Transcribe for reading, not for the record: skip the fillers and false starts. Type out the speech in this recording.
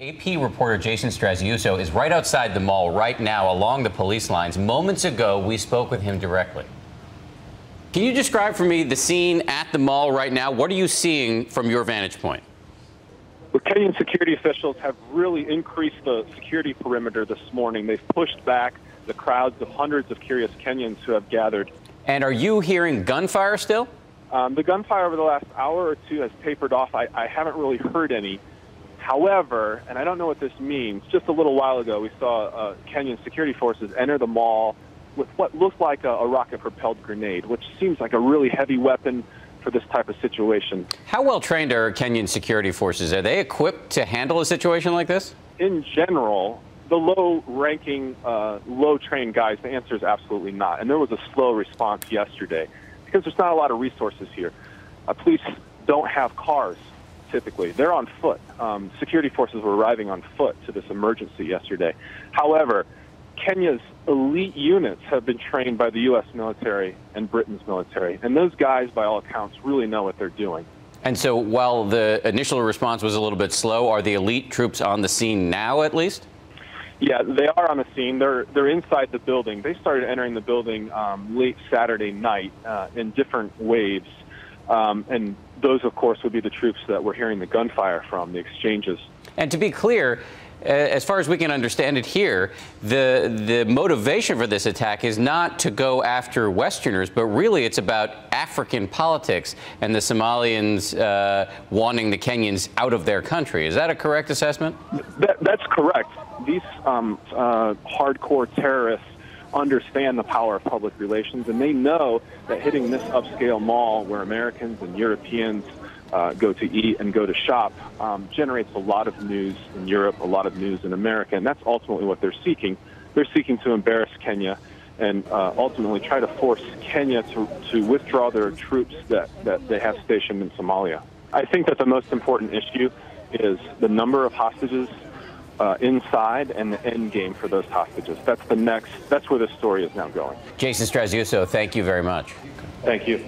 AP reporter Jason Straziuso is right outside the mall right now along the police lines. Moments ago, we spoke with him directly. Can you describe for me the scene at the mall right now? What are you seeing from your vantage point? Well, Kenyan security officials have really increased the security perimeter this morning. They've pushed back the crowds of hundreds of curious Kenyans who have gathered. And are you hearing gunfire still? The gunfire over the last hour or two has tapered off. I haven't really heard any. However, and I don't know what this means, just a little while ago we saw Kenyan security forces enter the mall with what looked like a rocket-propelled grenade, which seems like a really heavy weapon for this type of situation. How well trained are Kenyan security forces? Are they equipped to handle a situation like this? In general, the low-ranking, low-trained guys, the answer is absolutely not. And there was a slow response yesterday because there's not a lot of resources here. Police don't have cars, typically. They're on foot. Security forces were arriving on foot to this emergency yesterday. However, Kenya's elite units have been trained by the U.S. military and Britain's military. And those guys, by all accounts, really know what they're doing. And so while the initial response was a little bit slow, are the elite troops on the scene now, at least? Yeah, they are on the scene. They're inside the building. They started entering the building late Saturday night in different waves. And those, of course, would be the troops that we're hearing the gunfire from, the exchanges. And to be clear, as far as we can understand it here, the motivation for this attack is not to go after Westerners, but really it's about African politics and the Somalians wanting the Kenyans out of their country. Is that a correct assessment? That's correct. These hardcore terrorists understand the power of public relations, and they know that hitting this upscale mall where Americans and Europeans go to eat and go to shop generates a lot of news in Europe, a lot of news in America, and that's ultimately what they're seeking. They're seeking to embarrass Kenya and ultimately try to force Kenya to withdraw their troops that they have stationed in Somalia. I think that the most important issue is the number of hostages inside and the end game for those hostages. That's where the story is now going. Jason Straziuso, thank you very much. Thank you.